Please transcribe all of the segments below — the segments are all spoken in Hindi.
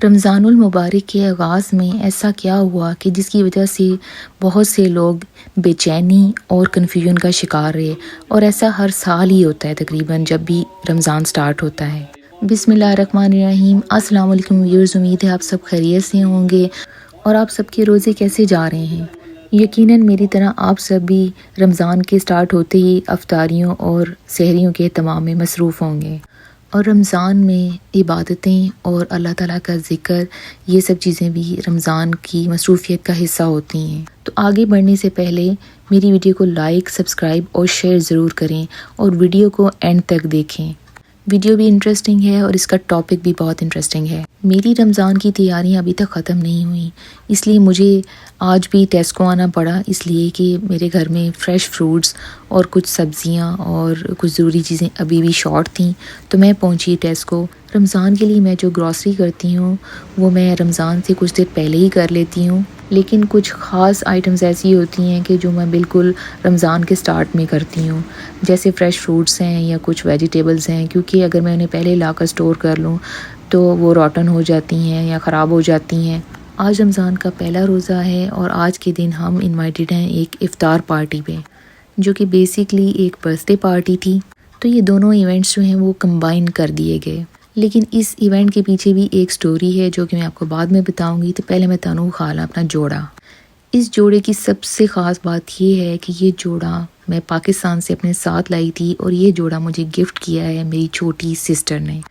रमज़ानुल मुबारक के आगाज़ में ऐसा क्या हुआ कि जिसकी वजह से बहुत से लोग बेचैनी और कन्फ्यूजन का शिकार रहे। और ऐसा हर साल ही होता है तकरीबन जब भी रमज़ान स्टार्ट होता है। बिस्मिल्लाहिर्रहमानिर्रहीम। अस्सलाम वालेकुम व्यूअर्स, उम्मीद है आप सब खैरियत से होंगे और आप सबके रोज़े कैसे जा रहे हैं। यकीनन मेरी तरह आप सब भी रमज़ान के स्टार्ट होते ही अफ्तारियों और सहरियों के तमाम में मसरूफ़ होंगे। और रमज़ान में इबादतें और अल्लाह ताला का ज़िक्र, ये सब चीज़ें भी रमज़ान की मसरूफ़ियत का हिस्सा होती हैं। तो आगे बढ़ने से पहले मेरी वीडियो को लाइक, सब्सक्राइब और शेयर ज़रूर करें और वीडियो को एंड तक देखें। वीडियो भी इंटरेस्टिंग है और इसका टॉपिक भी बहुत इंटरेस्टिंग है। मेरी रमज़ान की तैयारियां अभी तक ख़त्म नहीं हुई, इसलिए मुझे आज भी टेस्को आना पड़ा, इसलिए कि मेरे घर में फ़्रेश फ्रूट्स और कुछ सब्ज़ियां और कुछ ज़रूरी चीज़ें अभी भी शॉर्ट थीं, तो मैं पहुंची टेस्को। रमज़ान के लिए मैं जो ग्रॉसरी करती हूँ वो मैं रमज़ान से कुछ देर पहले ही कर लेती हूँ, लेकिन कुछ ख़ास आइटम्स ऐसी होती हैं कि जो मैं बिल्कुल रमज़ान के स्टार्ट में करती हूँ, जैसे फ़्रेश फ्रूट्स हैं या कुछ वेजिटेबल्स हैं, क्योंकि अगर मैं उन्हें पहले लाकर स्टोर कर लूँ तो वो रॉटन हो जाती हैं या ख़राब हो जाती हैं। आज रमज़ान का पहला रोज़ा है और आज के दिन हम इनवाइटेड हैं एक इफ़्तार पार्टी पे, जो कि बेसिकली एक बर्थडे पार्टी थी। तो ये दोनों इवेंट्स जो हैं वो कंबाइन कर दिए गए, लेकिन इस इवेंट के पीछे भी एक स्टोरी है जो कि मैं आपको बाद में बताऊंगी। तो पहले मैं तानू खाला अपना जोड़ा। इस जोड़े की सबसे ख़ास बात ये है कि ये जोड़ा मैं पाकिस्तान से अपने साथ लाई थी और ये जोड़ा मुझे गिफ्ट किया है मेरी छोटी सिस्टर ने।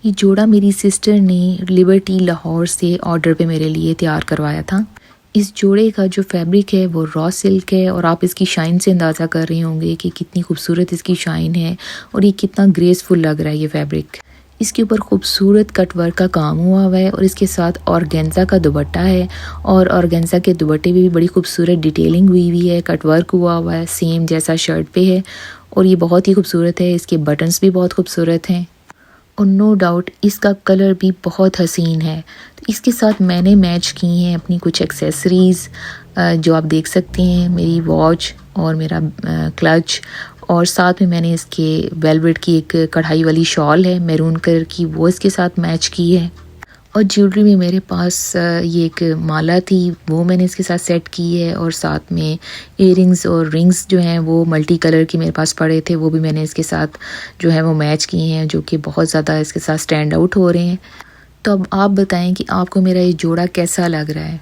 ये जोड़ा मेरी सिस्टर ने लिबर्टी लाहौर से ऑर्डर पे मेरे लिए तैयार करवाया था। इस जोड़े का जो फैब्रिक है वो रॉ सिल्क है और आप इसकी शाइन से अंदाज़ा कर रहे होंगे कि कितनी खूबसूरत इसकी शाइन है और ये कितना ग्रेसफुल लग रहा है ये फैब्रिक। इसके ऊपर खूबसूरत कटवर्क का काम हुआ हुआ है और इसके साथ ऑर्गेन्जा का दुपट्टा है और ऑर्गेन्जा के दुपट्टे भी बड़ी खूबसूरत डिटेलिंग हुई हुई है, कटवर्क हुआ हुआ है सेम जैसा शर्ट पे है और ये बहुत ही खूबसूरत है। इसके बटन्स भी बहुत खूबसूरत हैं और नो डाउट इसका कलर भी बहुत हसीन है। तो इसके साथ मैंने मैच की हैं अपनी कुछ एक्सेसरीज़, जो आप देख सकते हैं, मेरी वॉच और मेरा क्लच, और साथ में मैंने इसके वेलवेट की एक कढ़ाई वाली शॉल है मैरून कलर की, वो इसके साथ मैच की है। और ज्वेलरी में मेरे पास ये एक माला थी, वो मैंने इसके साथ सेट की है और साथ में इयररिंग्स और रिंग्स जो हैं वो मल्टी कलर के मेरे पास पड़े थे, वो भी मैंने इसके साथ जो है वो मैच किए हैं, जो कि बहुत ज़्यादा इसके साथ स्टैंड आउट हो रहे हैं। तो अब आप बताएं कि आपको मेरा ये जोड़ा कैसा लग रहा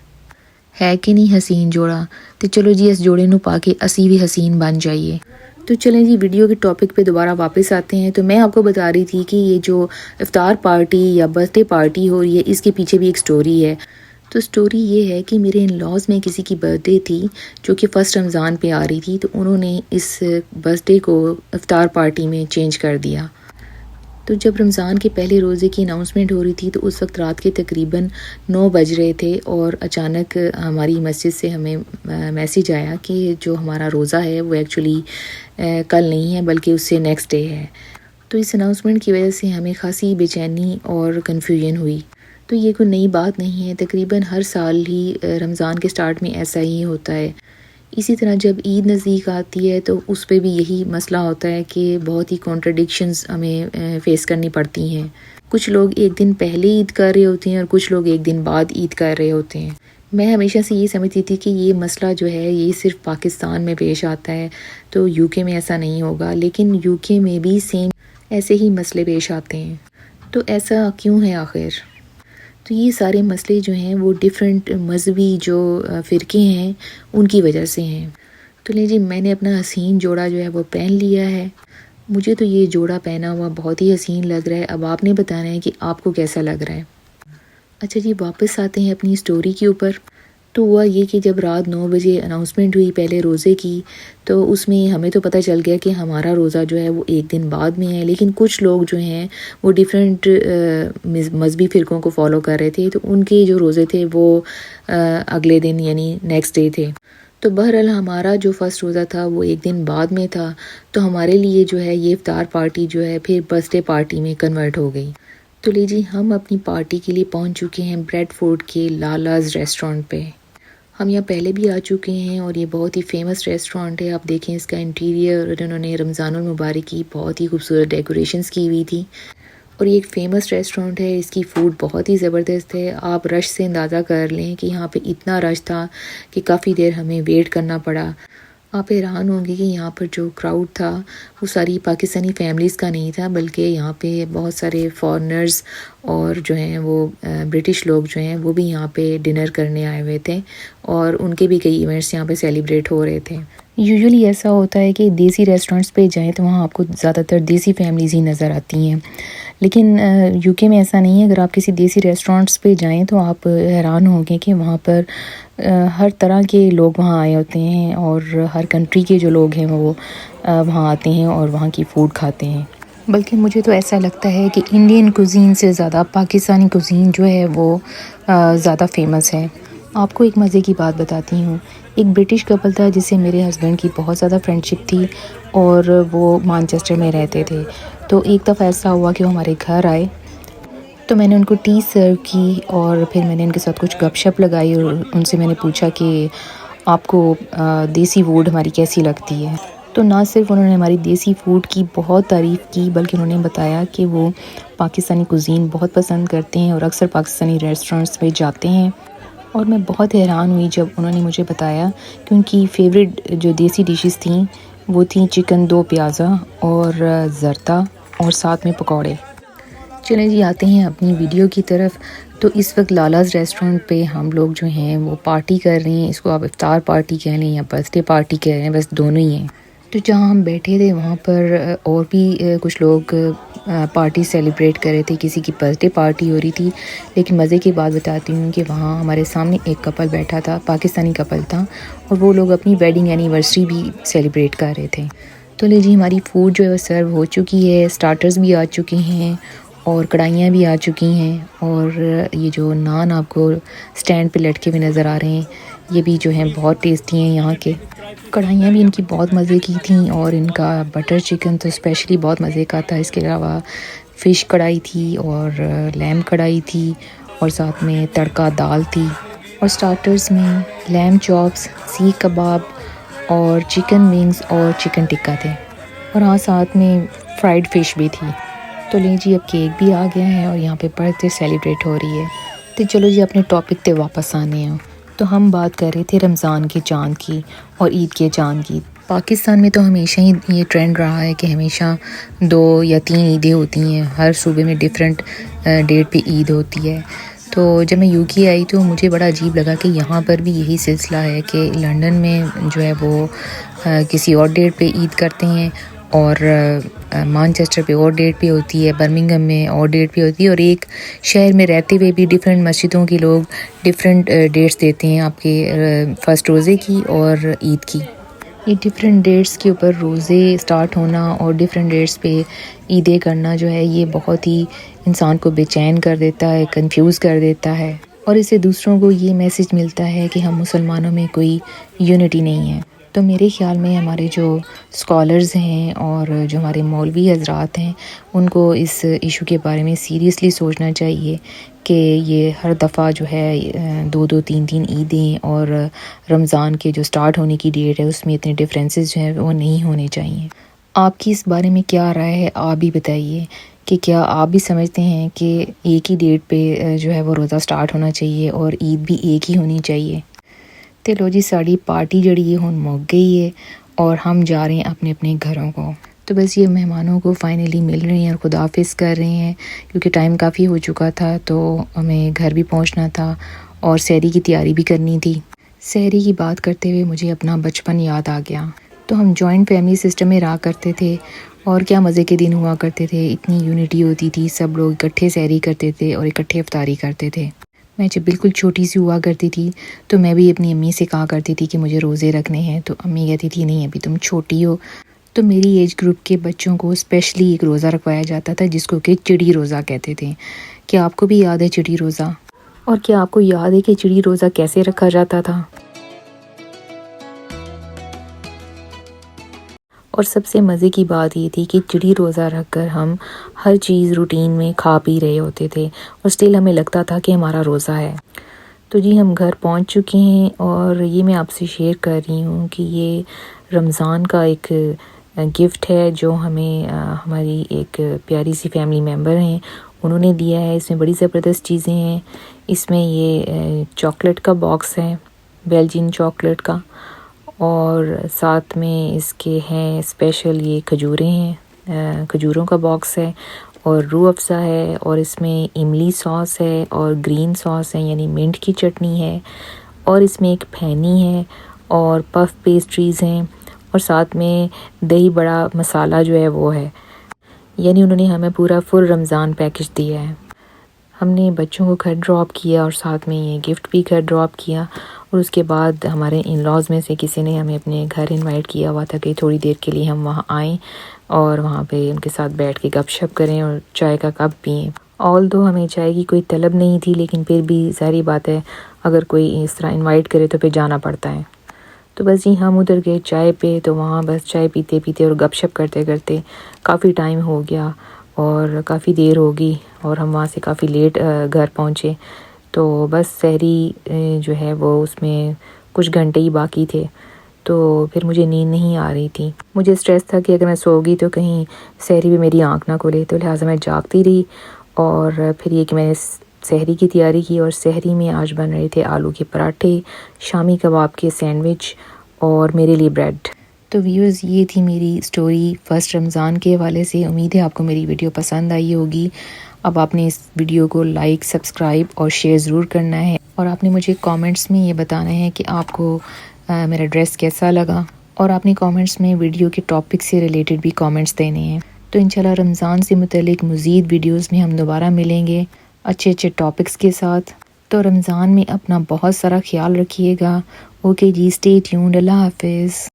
है कि नहीं हसीन जोड़ा। तो चलो जी, इस जोड़े नू पा के असी भी हसीन बन जाइए। तो चलें जी, वीडियो के टॉपिक पे दोबारा वापस आते हैं। तो मैं आपको बता रही थी कि ये जो इफ्तार पार्टी या बर्थडे पार्टी हो रही है, इसके पीछे भी एक स्टोरी है। तो स्टोरी ये है कि मेरे इन लॉज में किसी की बर्थडे थी जो कि फ़र्स्ट रमज़ान पे आ रही थी, तो उन्होंने इस बर्थडे को इफ्तार पार्टी में चेंज कर दिया। तो जब रमज़ान के पहले रोज़े की अनाउंसमेंट हो रही थी तो उस वक्त रात के तकरीबन 9 बज रहे थे और अचानक हमारी मस्जिद से हमें मैसेज आया कि जो हमारा रोज़ा है वो एक्चुअली कल नहीं है बल्कि उससे नेक्स्ट डे है। तो इस अनाउंसमेंट की वजह से हमें खासी बेचैनी और कन्फ्यूजन हुई। तो ये कोई नई बात नहीं है, तकरीबन हर साल ही रमज़ान के स्टार्ट में ऐसा ही होता है। इसी तरह जब ईद नज़दीक आती है तो उस पे भी यही मसला होता है कि बहुत ही कॉन्ट्रडिक्शंस हमें फ़ेस करनी पड़ती हैं। कुछ लोग एक दिन पहले ईद कर रहे होते हैं और कुछ लोग एक दिन बाद ईद कर रहे होते हैं। मैं हमेशा से ये समझती थी कि ये मसला जो है ये सिर्फ पाकिस्तान में पेश आता है, तो यूके में ऐसा नहीं होगा, लेकिन यूके में भी सेम ऐसे ही मसले पेश आते हैं। तो ऐसा क्यों है आखिर? तो ये सारे मसले जो हैं वो डिफरेंट मजहबी जो फ़िरके हैं उनकी वजह से हैं। तो ले जी, मैंने अपना हसीन जोड़ा जो है वो पहन लिया है। मुझे तो ये जोड़ा पहना हुआ बहुत ही हसीन लग रहा है। अब आपने बताना है कि आपको कैसा लग रहा है। अच्छा जी, वापस आते हैं अपनी स्टोरी के ऊपर। तो हुआ ये कि जब रात 9 बजे अनाउंसमेंट हुई पहले रोज़े की, तो उसमें हमें तो पता चल गया कि हमारा रोज़ा जो है वो एक दिन बाद में है, लेकिन कुछ लोग जो हैं वो डिफरेंट मजहबी फ़िरक़ों को फॉलो कर रहे थे, तो उनके जो रोज़े थे वो अगले दिन यानी नेक्स्ट डे थे। तो बहरहाल हमारा जो फ़र्स्ट रोज़ा था वो एक दिन बाद में था, तो हमारे लिए जो है ये इफ्तार पार्टी जो है फिर बर्थडे पार्टी में कन्वर्ट हो गई। तो ले जी, हम अपनी पार्टी के लिए पहुंच चुके हैं ब्रेडफोर्ड के लालाज रेस्टोरेंट पे। हम यहाँ पहले भी आ चुके हैं और ये बहुत ही फेमस रेस्टोरेंट है। आप देखें इसका इंटीरियर, इन्होंने रमज़ानुल मुबारक की बहुत ही खूबसूरत डेकोरेशंस की हुई थी और ये एक फ़ेमस रेस्टोरेंट है, इसकी फ़ूड बहुत ही ज़बरदस्त है। आप रश से अंदाज़ा कर लें कि यहाँ पे इतना रश था कि काफ़ी देर हमें वेट करना पड़ा। आप हैरान होंगे कि यहाँ पर जो क्राउड था वो सारी पाकिस्तानी फैमिलीज़ का नहीं था, बल्कि यहाँ पे बहुत सारे फॉरेनर्स और जो हैं वो ब्रिटिश लोग जो हैं वो भी यहाँ पे डिनर करने आए हुए थे और उनके भी कई इवेंट्स यहाँ पे सेलिब्रेट हो रहे थे। यूजुअली ऐसा होता है कि देसी रेस्टोरेंट्स पे जाएं तो वहाँ आपको ज़्यादातर देसी फैमिलीज़ ही नज़र आती हैं, लेकिन यूके में ऐसा नहीं है। अगर आप किसी देसी रेस्टोरेंट्स पे जाएं तो आप हैरान होंगे कि वहाँ पर हर तरह के लोग वहाँ आए होते हैं और हर कंट्री के जो लोग हैं वो वहाँ आते हैं और वहाँ की फ़ूड खाते हैं। बल्कि मुझे तो ऐसा लगता है कि इंडियन कुज़ीन से ज़्यादा पाकिस्तानी कुज़ीन जो है वो ज़्यादा फेमस है। आपको एक मज़े की बात बताती हूँ। एक ब्रिटिश कपल था जिससे मेरे हस्बैंड की बहुत ज़्यादा फ्रेंडशिप थी और वो मैनचेस्टर में रहते थे। तो एक दफ़ा ऐसा हुआ कि वो हमारे घर आए, तो मैंने उनको टी सर्व की और फिर मैंने उनके साथ कुछ गपशप लगाई और उनसे मैंने पूछा कि आपको देसी फूड हमारी कैसी लगती है। तो ना सिर्फ उन्होंने हमारी देसी फूड की बहुत तारीफ़ की, बल्कि उन्होंने बताया कि वो पाकिस्तानी कुज़ीन बहुत पसंद करते हैं और अक्सर पाकिस्तानी रेस्टोरेंट्स में जाते हैं। और मैं बहुत हैरान हुई जब उन्होंने मुझे बताया कि उनकी फ़ेवरेट जो देसी डिशेस थीं वो थी चिकन दो प्याज़ा और ज़रता और साथ में पकौड़े। चलें जी, आते हैं अपनी वीडियो की तरफ। तो इस वक्त लालाज़ रेस्टोरेंट पे हम लोग जो हैं वो पार्टी कर रहे हैं। इसको आप इफ्तार पार्टी कह लें या बर्थडे पार्टी कह रहे हैं, बस दोनों ही हैं। तो जहाँ हम बैठे थे वहाँ पर और भी कुछ लोग पार्टी सेलिब्रेट कर रहे थे, किसी की बर्थडे पार्टी हो रही थी। लेकिन मज़े की बात बताती हूँ कि वहाँ हमारे सामने एक कपल बैठा था, पाकिस्तानी कपल था, और वो लोग अपनी वेडिंग एनिवर्सरी भी सेलिब्रेट कर रहे थे। तो ले जी, हमारी फ़ूड जो है वो सर्व हो चुकी है, स्टार्टर्स भी आ चुके हैं और कढ़ाइयाँ भी आ चुकी हैं, और ये जो नान आपको स्टैंड पे लटके हुए नज़र आ रहे हैं ये भी जो हैं बहुत टेस्टी हैं। यहाँ के कढ़ाइयाँ भी इनकी बहुत मज़े की थी और इनका बटर चिकन तो स्पेशली बहुत मज़े का था। इसके अलावा फ़िश कढ़ाई थी और लैम कढ़ाई थी और साथ में तड़का दाल थी, और स्टार्टर्स में लैम चॉप्स, सीख कबाब और चिकन विंग्स और चिकन टिक्का थे, और हाँ साथ में फ्राइड फ़िश भी थी। तो ले जी, अब केक भी आ गया है और यहाँ पे बर्थडे सेलिब्रेट हो रही है। तो चलो जी, अपने टॉपिक पे वापस आने हैं। तो हम बात कर रहे थे रमज़ान के चाँद की और ईद के चाँद की। पाकिस्तान में तो हमेशा ही ये ट्रेंड रहा है कि हमेशा 2 या 3 ईदें होती हैं, हर सूबे में डिफरेंट डेट पे ईद होती है। तो जब मैं यूके आई तो मुझे बड़ा अजीब लगा कि यहाँ पर भी यही सिलसिला है कि लंदन में जो है वो किसी और डेट पे ईद करते हैं, और मैनचेस्टर पे और डेट पे होती है, बर्मिंघम में और डेट पे होती है, और एक शहर में रहते हुए भी डिफरेंट मस्जिदों के लोग डिफरेंट डेट्स देते हैं आपके फ़र्स्ट रोज़े की और ईद की। ये डिफरेंट डेट्स के ऊपर रोज़े स्टार्ट होना और डिफरेंट डेट्स पे ईदें करना जो है ये बहुत ही इंसान को बेचैन कर देता है, कंफ्यूज कर देता है, और इससे दूसरों को ये मैसेज मिलता है कि हम मुसलमानों में कोई यूनिटी नहीं है। तो मेरे ख़्याल में हमारे जो स्कॉलर्स हैं और जो हमारे मौलवी हज़रात हैं उनको इस इशू के बारे में सीरियसली सोचना चाहिए कि ये हर दफ़ा जो है 2-2 3-3 ईदें और रमज़ान के जो स्टार्ट होने की डेट है उसमें इतने डिफरेंसेस जो हैं वो नहीं होने चाहिए। आपकी इस बारे में क्या राय है, आप भी बताइए कि क्या आप भी समझते हैं कि एक ही डेट पे जो है वो रोज़ा स्टार्ट होना चाहिए और ईद भी एक ही होनी चाहिए। तो लो जी, साड़ी पार्टी जड़ी है हुन मुक गई है और हम जा रहे हैं अपने अपने घरों को। तो बस ये मेहमानों को फाइनली मिल रहे हैं और खुदाफिज कर रहे हैं, क्योंकि टाइम काफ़ी हो चुका था तो हमें घर भी पहुंचना था और सहरी की तैयारी भी करनी थी। सहरी की बात करते हुए मुझे अपना बचपन याद आ गया। तो हम जॉइंट फैमिली सिस्टम में रहा करते थे और क्या मज़े के दिन हुआ करते थे, इतनी यूनिटी होती थी, सब लोग इकट्ठे सहरी करते थे और इकट्ठे इफ्तारी करते थे। मैं जब बिल्कुल छोटी सी हुआ करती थी तो मैं भी अपनी अम्मी से कहा करती थी कि मुझे रोज़े रखने हैं, तो अम्मी कहती थी नहीं अभी तुम छोटी हो। तो मेरी एज ग्रुप के बच्चों को स्पेशली एक रोज़ा रखवाया जाता था जिसको कि चिड़ी रोज़ा कहते थे। क्या आपको भी याद है चिड़ी रोज़ा? और क्या आपको याद है कि चिड़ी रोज़ा कैसे रखा जाता था? और सबसे मज़े की बात ये थी कि चिड़ी रोज़ा रखकर हम हर चीज़ रूटीन में खा पी रहे होते थे और स्टिल हमें लगता था कि हमारा रोज़ा है। तो जी, हम घर पहुंच चुके हैं और ये मैं आपसे शेयर कर रही हूँ कि ये रमज़ान का एक गिफ्ट है जो हमें हमारी एक प्यारी सी फैमिली मेम्बर हैं उन्होंने दिया है। इसमें बड़ी ज़बरदस्त चीज़ें हैं। इसमें ये चॉकलेट का बॉक्स है, बेल्जियन चॉकलेट का, और साथ में इसके हैं स्पेशल ये खजूरें हैं, खजूरों का बॉक्स है, और रूह अफ़ज़ा है, और इसमें इमली सॉस है और ग्रीन सॉस है यानी मिंट की चटनी है, और इसमें एक फैनी है और पफ पेस्ट्रीज़ हैं, और साथ में दही बड़ा मसाला जो है वो है। यानी उन्होंने हमें पूरा फुल रमज़ान पैकेज दिया है। हमने बच्चों को घर ड्रॉप किया और साथ में ये गिफ्ट भी घर ड्रॉप किया, और उसके बाद हमारे इन लॉज़ में से किसी ने हमें अपने घर इनवाइट किया हुआ था कि थोड़ी देर के लिए हम वहाँ आएँ और वहाँ पे उनके साथ बैठ के गपशप करें और चाय का कप पिएँ। ऑल्दो हमें चाय की कोई तलब नहीं थी, लेकिन फिर भी ज़ाहिर बात है अगर कोई इस तरह इनवाइट करे तो फिर जाना पड़ता है। तो बस जी हम उधर गए चाय पे, तो वहाँ बस चाय पीते पीते और गपशप करते करते काफ़ी टाइम हो गया और काफ़ी देर हो गई, और हम वहाँ से काफ़ी लेट घर पहुँचे। तो बस सहरी जो है वो उसमें कुछ घंटे ही बाकी थे, तो फिर मुझे नींद नहीं आ रही थी। मुझे स्ट्रेस था कि अगर मैं सो गई तो कहीं सहरी भी मेरी आँख ना खुले, तो लिहाजा मैं जागती रही। और फिर ये कि मैंने सहरी की तैयारी की, और सहरी में आज बन रहे थे आलू के पराठे, शामी कबाब के सैंडविच और मेरे लिए ब्रेड। तो व्यूअर्स ये थी मेरी स्टोरी फर्स्ट रमज़ान के हवाले से। उम्मीद है आपको मेरी वीडियो पसंद आई होगी। अब आपने इस वीडियो को लाइक, सब्सक्राइब और शेयर ज़रूर करना है, और आपने मुझे कमेंट्स में ये बताना है कि आपको मेरा ड्रेस कैसा लगा, और आपने कमेंट्स में वीडियो के टॉपिक से रिलेटेड भी कमेंट्स देने हैं। तो इंशाल्लाह रमज़ान से मुतल्लिक मज़ीद वीडियोज़ में हम दोबारा मिलेंगे अच्छे अच्छे टॉपिक्स के साथ। तो रमज़ान में अपना बहुत सारा ख्याल रखिएगा। ओके जी, स्टे ट्यून्ड। अल्लाह हाफिज़।